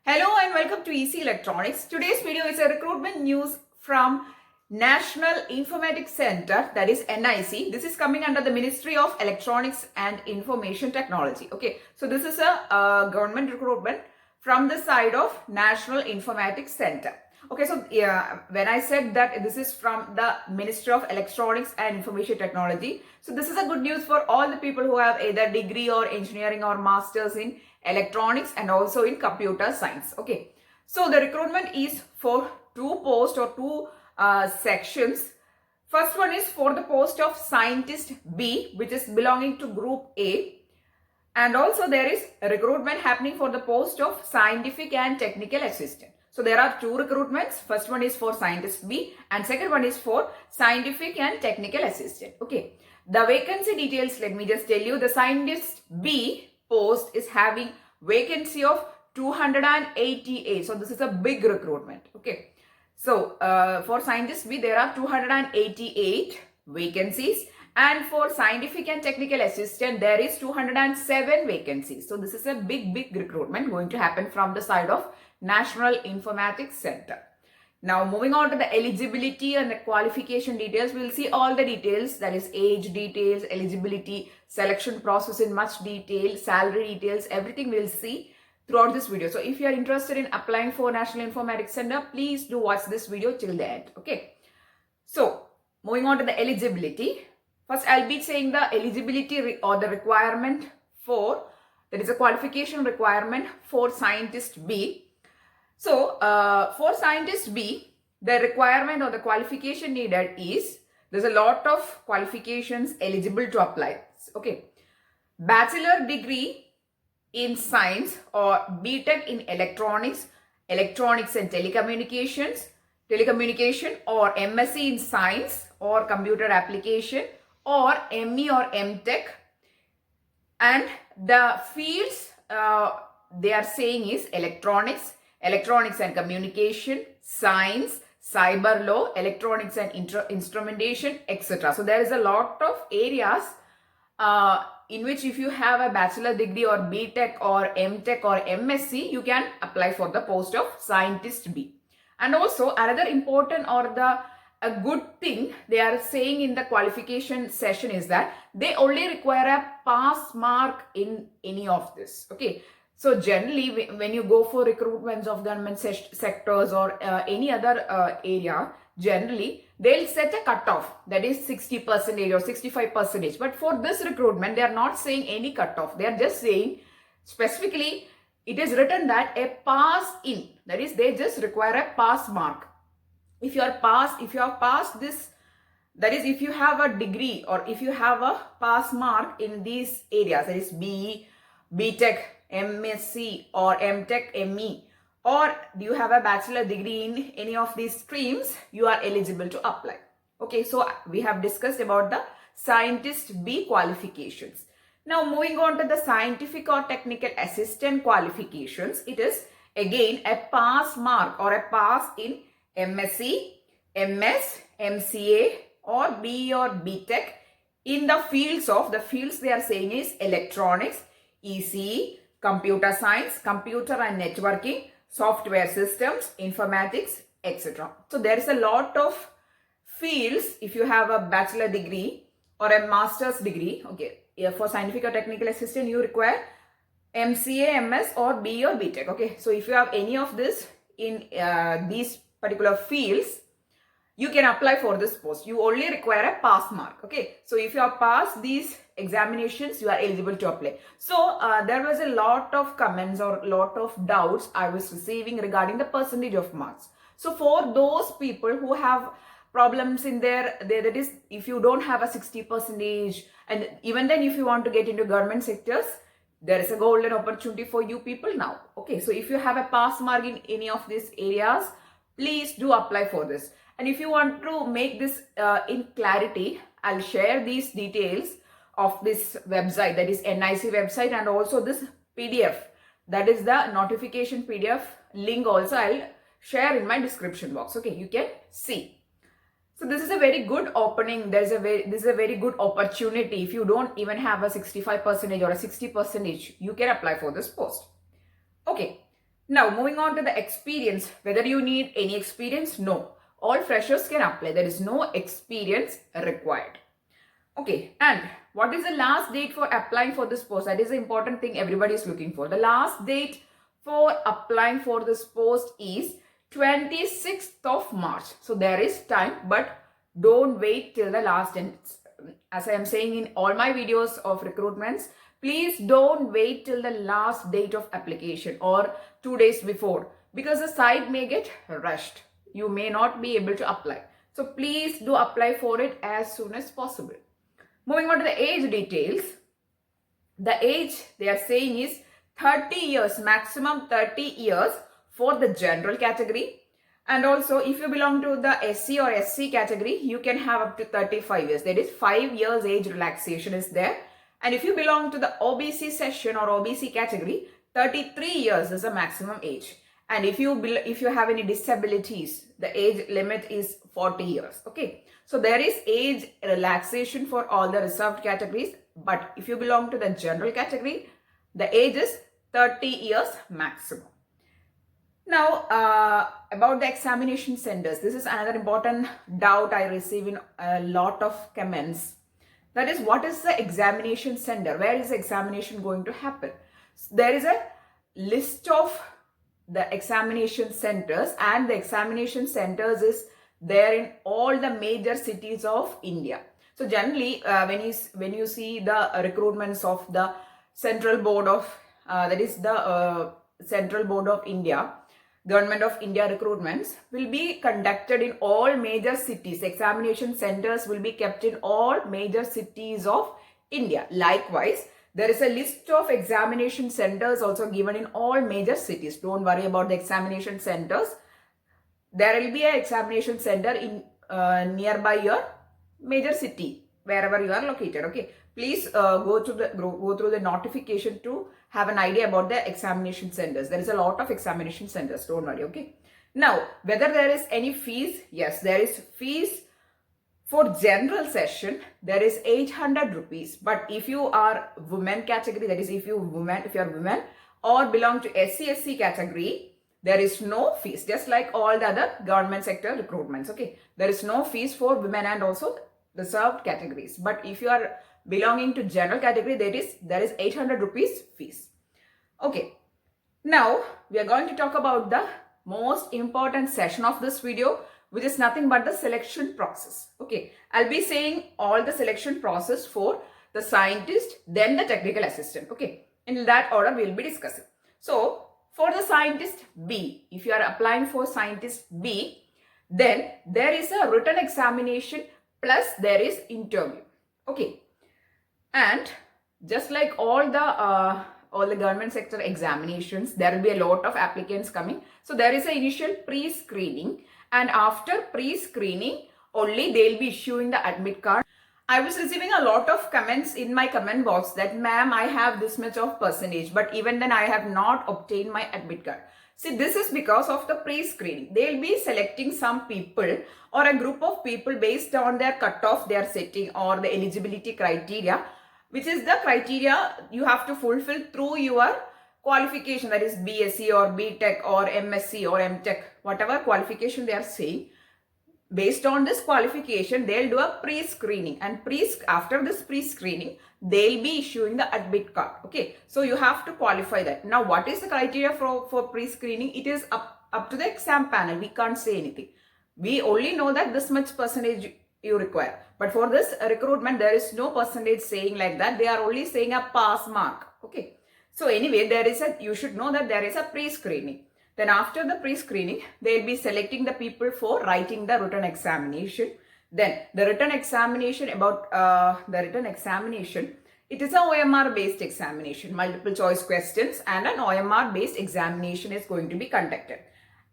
Hello and welcome to EC Electronics. Today's video is a recruitment news from National Informatics Center, that is NIC. This is coming under the Ministry of Electronics and Information Technology. Okay, so this is a government recruitment from the side of National Informatics Center. Okay, so when I said that this is from the Ministry of Electronics and Information Technology, so this is a good news for all the people who have either degree or engineering or masters in electronics and also in computer science. Okay, so the recruitment is for two posts or two sections. First one is for the post of Scientist B, which is belonging to Group A. And also there is a recruitment happening for the post of Scientific and Technical Assistant. So there are two recruitments. First one is for Scientist B and second one is for Scientific and Technical Assistant. Okay. The vacancy details, let me just tell you. The Scientist B post is having vacancy of 288. So this is a big recruitment. Okay. So for Scientist B, there are 288 vacancies. And for Scientific and Technical Assistant, there is 207 vacancies. So this is a big recruitment going to happen from the side of National Informatics Center. Now moving on to the eligibility and the qualification details, we'll see all the details, that is age details, eligibility, selection process in much detail, salary details, everything we'll see throughout this video. So if you are interested in applying for National Informatics Center, please do watch this video till the end. Okay. So moving on to the eligibility. First, I'll be saying the eligibility or the requirement for, there is a qualification requirement for Scientist B. So, for Scientist B, the requirement or the qualification needed is, there's a lot of qualifications eligible to apply. Okay. Bachelor degree in science or BTech in electronics, electronics and telecommunication or MSc in science or computer application or ME or MTech, and the fields they are saying is electronics and communication, science, cyber law, electronics and instrumentation, etc. So there is a lot of areas in which if you have a bachelor degree or BTech or MTech or MSc, you can apply for the post of Scientist B. And also another important or a good thing they are saying in the qualification session is that they only require a pass mark in any of this. Okay. So generally when you go for recruitments of government sectors or any other area, generally they'll set a cutoff, that is 60% or 65%. But for this recruitment, they are not saying any cutoff. They are just saying specifically it is written that a pass in, that is they just require a pass mark. If you have passed this, that is if you have a degree or if you have a pass mark in these areas, that is BE, BTech, MSc or MTech, ME, or do you have a bachelor degree in any of these streams, you are eligible to apply. Okay, so we have discussed about the Scientist B qualifications. Now moving on to the Scientific or Technical Assistant qualifications, it is again a pass mark or a pass in MSc, MS, MCA or BE or BTech in the fields they are saying is electronics, ECE, computer science, computer and networking, software systems, informatics, etc. So there is a lot of fields if you have a bachelor degree or a master's degree. Okay, for Scientific or Technical Assistant you require MCA, MS or BE or BTech. Okay, so if you have any of this in these particular fields, you can apply for this post. You only require a pass mark. Okay, so if you have passed these examinations, you are eligible to apply. So there was a lot of comments or a lot of doubts I was receiving regarding the percentage of marks. So for those people who have problems in that is if you don't have a 60%, and even then if you want to get into government sectors, there is a golden opportunity for you people now. Okay, so if you have a pass mark in any of these areas, please do apply for this. And if you want to make this in clarity, I'll share these details of this website, that is NIC website, and also this PDF, that is the notification PDF link also I'll share in my description box. Okay, you can see. So this is a very good opening. This is a very good opportunity. If you don't even have a 65% or a 60%, you can apply for this post. Okay. Now, moving on to the experience. Whether you need any experience? No. All freshers can apply. There is no experience required. Okay, and what is the last date for applying for this post? That is the important thing everybody is looking for. The last date for applying for this post is 26th of March. So there is time, but don't wait till the last. And as I am saying in all my videos of recruitments, please don't wait till the last date of application or 2 days before, because the site may get rushed. You may not be able to apply. So please do apply for it as soon as possible. Moving on to the age details. The age they are saying is 30 years, maximum 30 years for the general category. And also if you belong to the SC or SC category, you can have up to 35 years. That is 5 years age relaxation is there. And if you belong to the OBC section or OBC category, 33 years is the maximum age. And if you have any disabilities, the age limit is 40 years. Okay. So there is age relaxation for all the reserved categories. But if you belong to the general category, the age is 30 years maximum. Now, about the examination centers. This is another important doubt I receive in a lot of comments. That is, what is the examination center? Where is the examination going to happen? There is a list of the examination centers, and the examination centers is there in all the major cities of India. So generally, when you see the recruitments of the Central Board of Central Board of India, Government of India recruitments will be conducted in all major cities. Examination centers will be kept in all major cities of India. Likewise, there is a list of examination centers also given in all major cities. Don't worry about the examination centers. There will be an examination center in nearby your major city, wherever you are located. Okay, please go through the notification to have an idea about the examination centers. There is a lot of examination centers. Don't worry. Okay. Now, whether there is any fees? Yes, there is fees. For general session, there is 800 rupees. But if you are women category, that is if you are women or belong to SC category, there is no fees. Just like all the other government sector recruitments. Okay, there is no fees for women and also reserved categories. But if you are belonging to general category, there is 800 rupees fees. Okay. Now we are going to talk about the most important session of this video, which is nothing but the selection process. Okay, I'll be saying all the selection process for the scientist, then the technical assistant. Okay, in that order we'll be discussing. So for the scientist B, if you are applying for scientist B, then there is a written examination plus there is interview. Okay, and just like all the government sector examinations, there will be a lot of applicants coming. So there is an initial pre-screening, and after pre-screening only they'll be issuing the admit card. I was receiving a lot of comments in my comment box that, ma'am, I have this much of percentage, but even then I have not obtained my admit card. See, this is because of the pre-screening. They'll be selecting some people or a group of people based on their cutoff they are setting or the eligibility criteria, which is the criteria you have to fulfill through your qualification, that is BSc or BTech or MSc or MTech, whatever qualification they are saying. Based on this qualification, they'll do a pre-screening, and after this pre-screening, they'll be issuing the admit card. Okay, so you have to qualify that. Now, what is the criteria for pre-screening? It is up to the exam panel. We can't say anything. We only know that this much percentage you require. But for this recruitment, there is no percentage saying like that. They are only saying a pass mark. Okay, so anyway, you should know that there is a pre-screening. Then after the pre-screening, they will be selecting the people for writing the written examination. Then the written examination, it is a OMR based examination, multiple choice questions, and an OMR based examination is going to be conducted.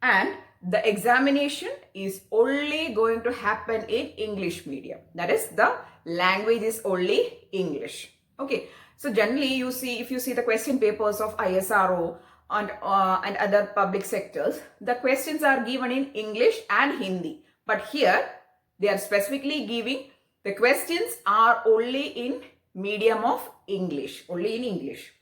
And the examination is only going to happen in English medium. That is, the language is only English. Okay. So generally, if you see the question papers of ISRO and other public sectors, the questions are given in English and Hindi. But here, they are specifically giving the questions are only in medium of English, only in English.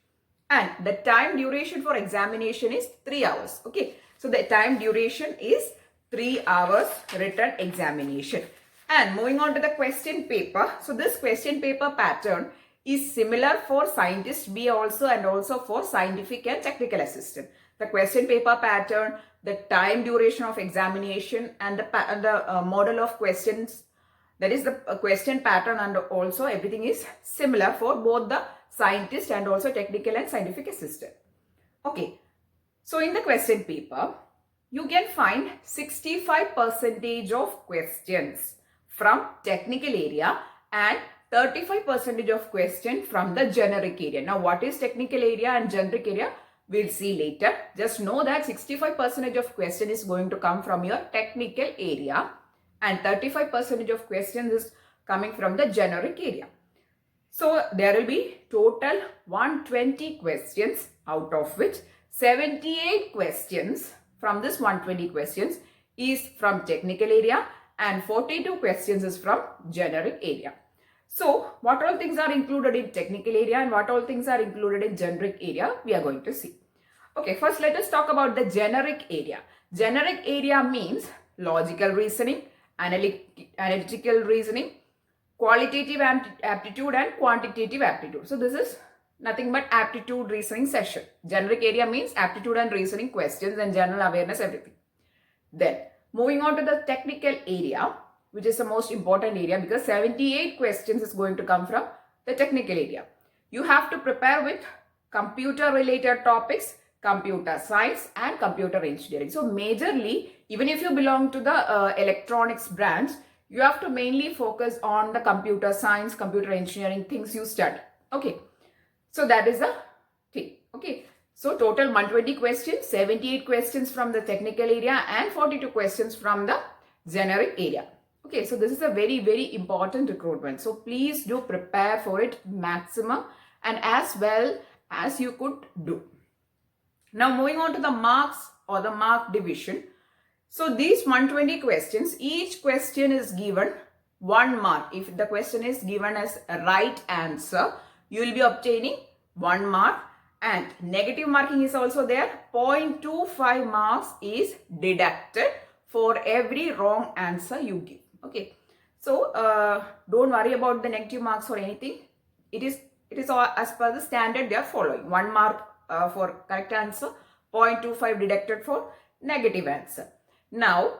and the time duration for examination is 3 hours. Okay, so the time duration is 3 hours written examination. And moving on to the question paper. So this question paper pattern is similar for scientist B also and also for scientific and technical assistant. The question paper pattern, the time duration of examination, and the model of questions, that is the question pattern, and also everything is similar for both the scientist and also technical and scientific assistant. Okay, so in the question paper, you can find 65% of questions from technical area and 35% of question from the generic area. Now, what is technical area and generic area? We'll see later. Just know that 65% of question is going to come from your technical area and 35% of questions is coming from the generic area. So there will be total 120 questions, out of which 78 questions from this 120 questions is from technical area and 42 questions is from generic area. So what all things are included in technical area and what all things are included in generic area, we are going to see. Okay, first let us talk about the generic area. Generic area means logical reasoning, analytical reasoning, qualitative aptitude and quantitative aptitude. So this is nothing but aptitude reasoning session. Generic area means aptitude and reasoning questions and general awareness, everything. Then moving on to the technical area, which is the most important area because 78 questions is going to come from the technical area. You have to prepare with computer related topics, computer science and computer engineering. So majorly, even if you belong to the electronics branch, you have to mainly focus on the computer science, computer engineering things you study. Okay, so that is the thing. Okay, so total 120 questions, 78 questions from the technical area and 42 questions from the generic area. Okay, so this is a very, very important recruitment. So please do prepare for it maximum and as well as you could do. Now moving on to the marks or the mark division. So these 120 questions, each question is given 1 mark. If the question is given as a right answer, you will be obtaining 1 mark, and negative marking is also there. 0.25 marks is deducted for every wrong answer you give. Okay, so don't worry about the negative marks or anything. It is all as per the standard they are following. 1 mark for correct answer, 0.25 deducted for negative answer. Now,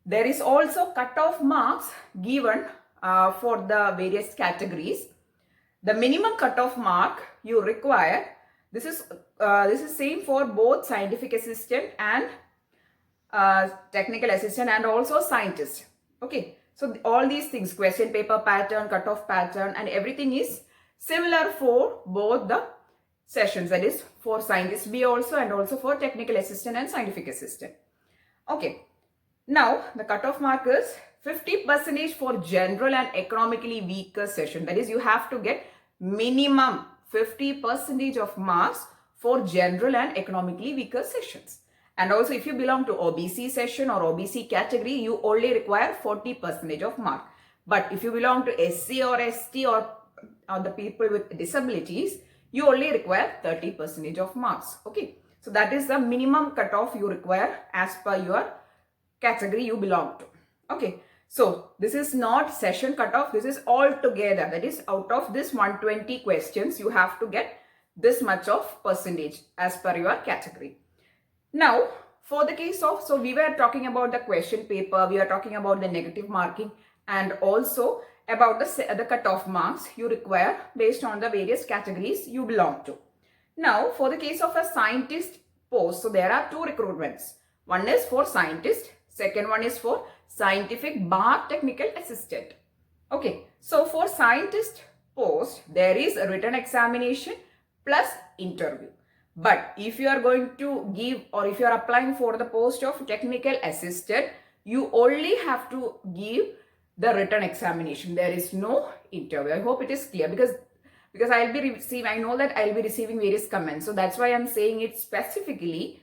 there is also cut-off marks given for the various categories. The minimum cut-off mark you require, this is same for both scientific assistant and technical assistant and also scientist. Okay, so all these things, question paper pattern, cut-off pattern and everything is similar for both the sessions, that is for scientist B also and also for technical assistant and scientific assistant. Okay, now the cutoff mark is 50% for general and economically weaker session. That is, you have to get minimum 50% of marks for general and economically weaker sessions. And also if you belong to OBC session or OBC category, you only require 40% of mark. But if you belong to SC or ST or the people with disabilities, you only require 30% of marks. Okay, so that is the minimum cutoff you require as per your category you belong to. Okay, so this is not session cutoff, this is all together. That is, out of this 120 questions, you have to get this much of percentage as per your category. Now, for the case of, so we were talking about the question paper, we are talking about the negative marking and also about the cutoff marks you require based on the various categories you belong to. Now, for the case of a scientist post, so there are 2 recruitments. One is for scientist, second one is for scientific bar technical assistant. Okay, so for scientist post, there is a written examination plus interview. But if you are going to give or if you are applying for the post of technical assistant, you only have to give the written examination. There is no interview. I hope it is clear because I'll be receiving, I know that I'll be receiving various comments. So that's why I'm saying it specifically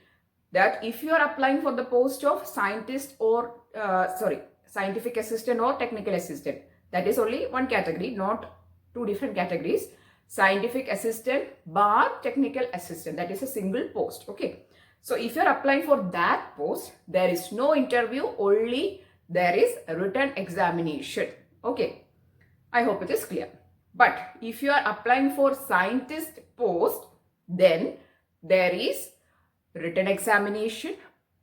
that if you are applying for the post of scientist or scientific assistant or technical assistant, that is only one category, not 2 different categories. scientific assistant bar technical assistant. That is a single post. Okay. So if you are applying for that post, there is no interview, only there is a written examination. Okay. I hope it is clear. But if you are applying for scientist post, then there is written examination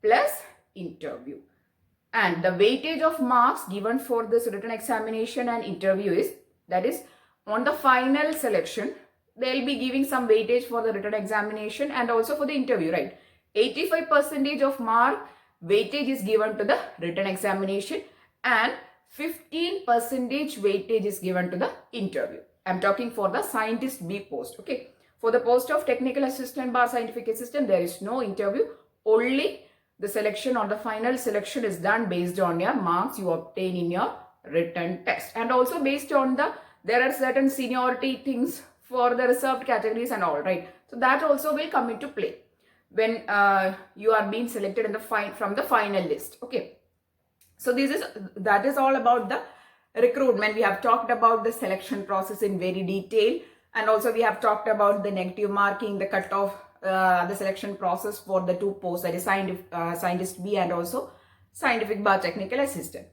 plus interview. And the weightage of marks given for this written examination and interview is, that is, on the final selection, they'll be giving some weightage for the written examination and also for the interview, right? 85% of mark weightage is given to the written examination and 15% weightage is given to the interview. I'm talking for the scientist B post, okay? For the post of technical assistant bar scientific assistant, there is no interview, only the selection or the final selection is done based on your marks you obtain in your written test. And also based on there are certain seniority things for the reserved categories and all, right? So that also will come into play when you are being selected in the from the final list, okay? So that is all about the recruitment. We have talked about the selection process in very detail, and also we have talked about the negative marking, the cutoff, the selection process for the two posts, that is scientist B and also scientific bar technical assistant.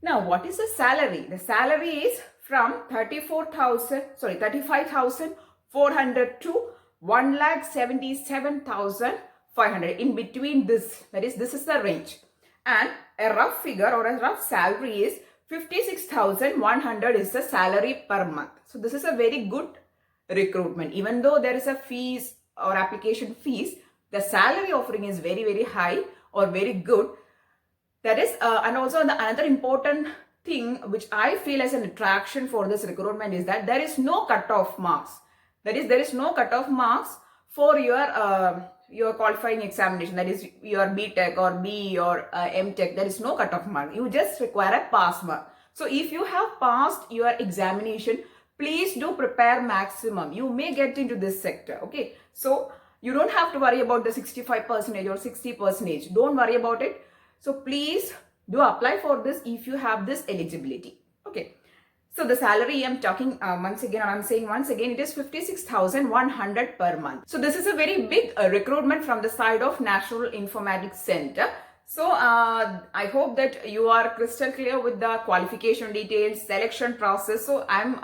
Now, what is the salary? The salary is from 35,400 to 1,77,500. In between this, that is, this is the range. And a rough figure or a rough salary is 56,100 is the salary per month. So this is a very good recruitment. Even though there is a fees or application fees, the salary offering is very, very high or very good. That is, and also another important thing which I feel as an attraction for this recruitment is that there is no cutoff marks. That is, there is no cutoff marks for your qualifying examination, that is your B.Tech or B or M.Tech. There is no cutoff mark. You just require a pass mark. So if you have passed your examination, please do prepare maximum. You may get into this sector, okay? So you don't have to worry about the 65% or 60%. Don't worry about it. So please do apply for this if you have this eligibility, okay? So the salary I'm talking once again, it is 56,100 per month. So this is a very big recruitment from the side of National Informatics Center. So I hope that you are crystal clear with the qualification details, selection process. So I'm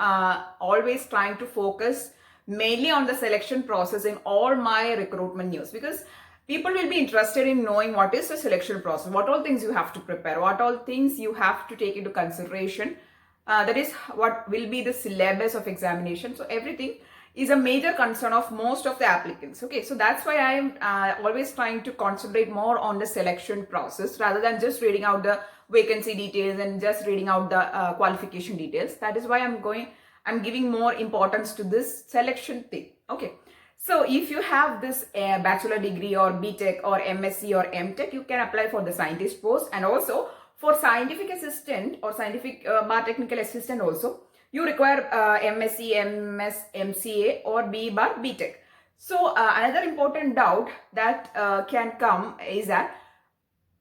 always trying to focus mainly on the selection process in all my recruitment news, because people will be interested in knowing what is the selection process, what all things you have to prepare, what all things you have to take into consideration. That is what will be the syllabus of examination. So everything is a major concern of most of the applicants. Okay, so that's why I am always trying to concentrate more on the selection process rather than just reading out the vacancy details and just reading out the qualification details. That is why I'm giving more importance to this selection thing. Okay, so if you have this bachelor degree or B.Tech or MSc or M.Tech, you can apply for the scientist post. And also for scientific assistant or scientific bar technical assistant also, you require MSc, MS, MCA or B bar B.Tech. So another important doubt that can come is that,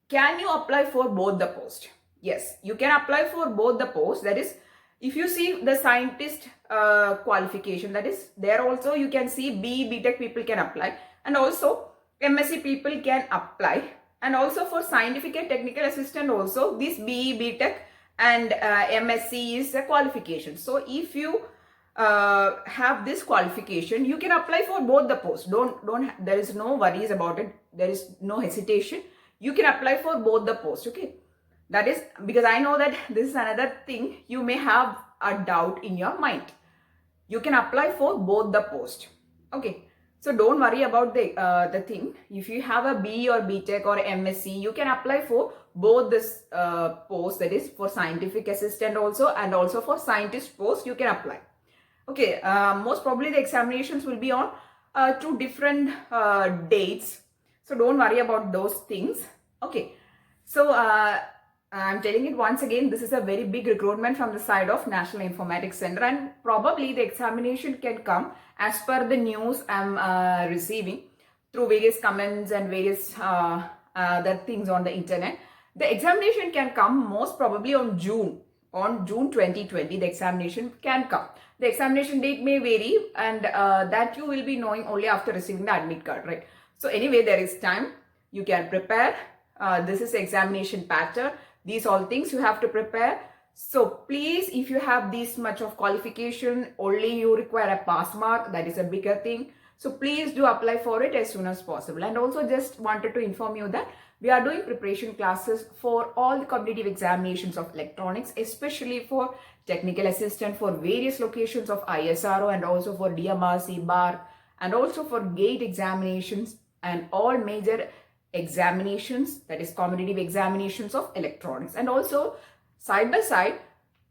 can you apply for both the posts? Yes, you can apply for both the posts. That is, if you see the scientist qualification, that is, there also you can see B.Tech people can apply, and also MSc people can apply. And also for scientific and technical assistant also, this B.Tech and MSc is a qualification. So if you have this qualification, you can apply for both the posts. There is no worries about it. There is no hesitation. You can apply for both the posts, okay? That is because I know that this is another thing you may have a doubt in your mind. You can apply for both the posts, okay? So don't worry about the thing. If you have a B or B.Tech or MSc, you can apply for both this post, that is for scientific assistant also and also for scientist post you can apply. Okay, most probably the examinations will be on 2 different dates. So don't worry about those things. Okay, so I'm telling it once again, this is a very big recruitment from the side of National Informatics Center, and probably the examination can come as per the news I'm receiving through various comments and various other things on the internet. The examination can come most probably on June. on June 2020, the examination can come. The examination date may vary, and that you will be knowing only after receiving the admit card, right? So anyway, there is time. You can prepare. This is the examination pattern. These all things you have to prepare. So please, if you have this much of qualification, only you require a pass mark. That is a bigger thing. So please do apply for it as soon as possible. And also just wanted to inform you that we are doing preparation classes for all the competitive examinations of electronics, especially for technical assistant for various locations of ISRO, and also for DMRC, bar, and also for gate examinations and all major examinations, that is competitive examinations of electronics. And also side by side,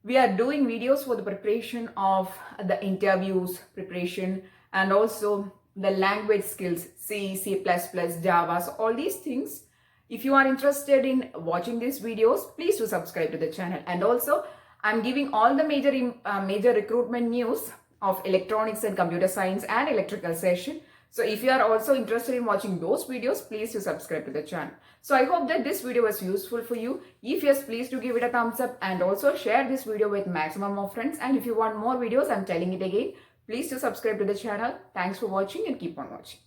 we are doing videos for the preparation of the interviews preparation, and also the language skills, C, C++, Java, so all these things. If you are interested in watching these videos, please do subscribe to the channel. And also, I'm giving all the major recruitment news of electronics and computer science and electrical session. So if you are also interested in watching those videos, please do subscribe to the channel. So I hope that this video was useful for you. If yes, please do give it a thumbs up, and also share this video with maximum of friends. And if you want more videos, I'm telling it again, please do subscribe to the channel. Thanks for watching, and keep on watching.